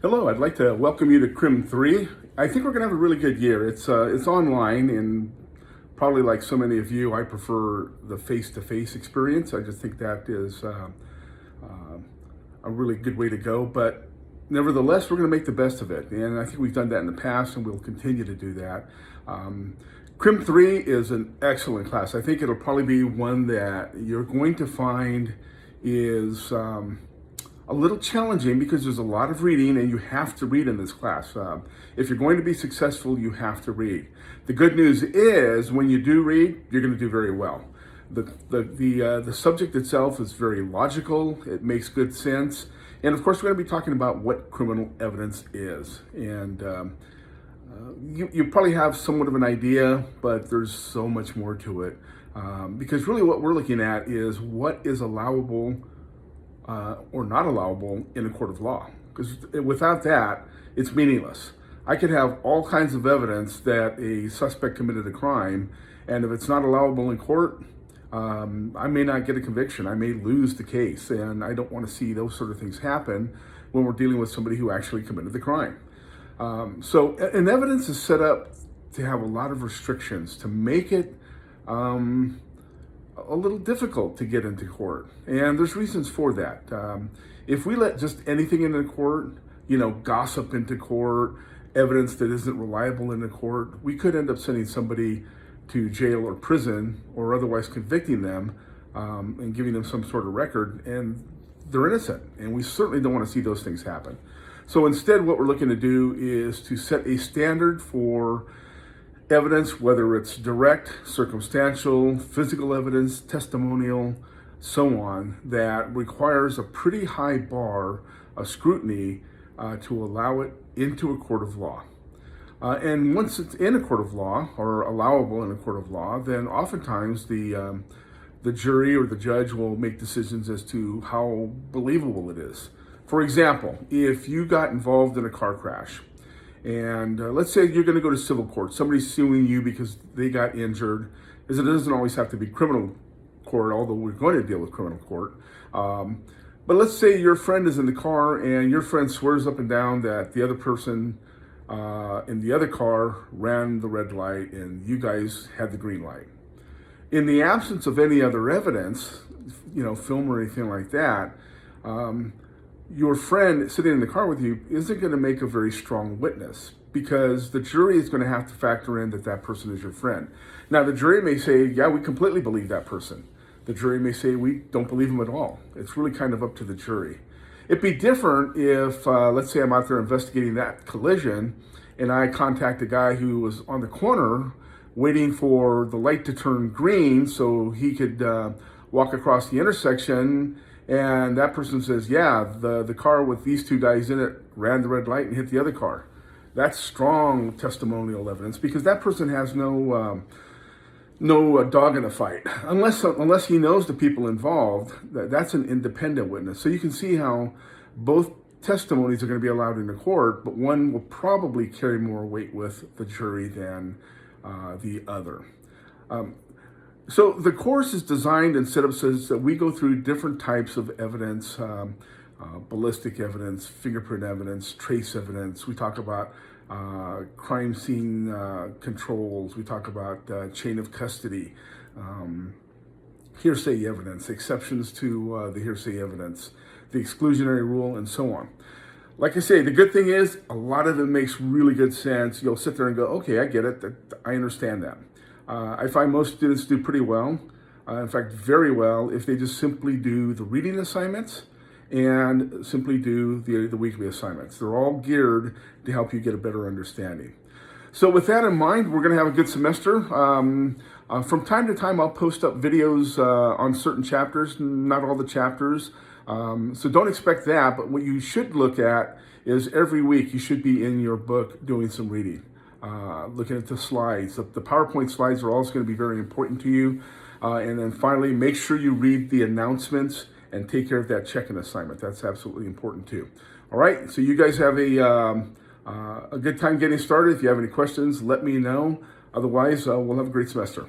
Hello, I'd like to welcome you to Crim 3. I think we're going to have a really good year. It's online, and probably like so many of you, I prefer the face-to-face experience. I just think that is a really good way to go. But nevertheless, we're going to make the best of it. And I think we've done that in the past, and we'll continue to do that. Crim 3 is an excellent class. I think it'll probably be one that you're going to find is a little challenging because there's a lot of reading and you have to read in this class. If you're going to be successful, you have to read. The good news is when you do read, you're going to do very well. The subject itself is very logical. It makes good sense. And of course, we're going to be talking about what criminal evidence is. And you probably have somewhat of an idea, but there's so much more to it. Because really what we're looking at is what is allowable or not allowable in a court of law. Because without that, it's meaningless. I could have all kinds of evidence that a suspect committed a crime, and if it's not allowable in court, I may not get a conviction. I may lose the case, and I don't want to see those sort of things happen when we're dealing with somebody who actually committed the crime. So an evidence is set up to have a lot of restrictions to make it a little difficult to get into court. And there's reasons for that. If we let just anything into court, gossip into court, evidence that isn't reliable in the court, we could end up sending somebody to jail or prison or otherwise convicting them and giving them some sort of record, and they're innocent. And we certainly don't want to see those things happen. So instead, what we're looking to do is to set a standard for evidence, whether it's direct, circumstantial, physical evidence, testimonial, so on, that requires a pretty high bar of scrutiny to allow it into a court of law. And once it's in a court of law, or allowable in a court of law, then oftentimes the jury or the judge will make decisions as to how believable it is. For example, if you got involved in a car crash, and let's say you're going to go to civil court. Somebody's suing you because they got injured. As it doesn't always have to be criminal court, although we're going to deal with criminal court. But let's say your friend is in the car and your friend swears up and down that the other person in the other car ran the red light and you guys had the green light. In the absence of any other evidence, film or anything like that, your friend sitting in the car with you isn't going to make a very strong witness because the jury is going to have to factor in that that person is your friend. Now, the jury may say, yeah, we completely believe that person. The jury may say, we don't believe him at all. It's really kind of up to the jury. It'd be different if, let's say I'm out there investigating that collision and I contact a guy who was on the corner waiting for the light to turn green so he could walk across the intersection. And that person says, yeah, the car with these two guys in it ran the red light and hit the other car. That's strong testimonial evidence because that person has no dog in the fight. Unless he knows the people involved, that's an independent witness. So you can see how both testimonies are going to be allowed in the court, but one will probably carry more weight with the jury than the other. So the course is designed and set up so that we go through different types of evidence, ballistic evidence, fingerprint evidence, trace evidence. We talk about crime scene controls. We talk about chain of custody, hearsay evidence, exceptions to the hearsay evidence, the exclusionary rule, and so on. Like I say, the good thing is a lot of it makes really good sense. You'll sit there and go, okay, I get it. I understand that. I find most students do pretty well, in fact, very well, if they just simply do the reading assignments and simply do the weekly assignments. They're all geared to help you get a better understanding. So with that in mind, we're going to have a good semester. From time to time, I'll post up videos on certain chapters, not all the chapters. So don't expect that, but what you should look at is every week you should be in your book doing some reading. Looking at the slides. The PowerPoint slides are also going to be very important to you. And then finally, make sure you read the announcements and take care of that check-in assignment. That's absolutely important too. All right, so you guys have a good time getting started. If you have any questions, let me know. Otherwise, we'll have a great semester.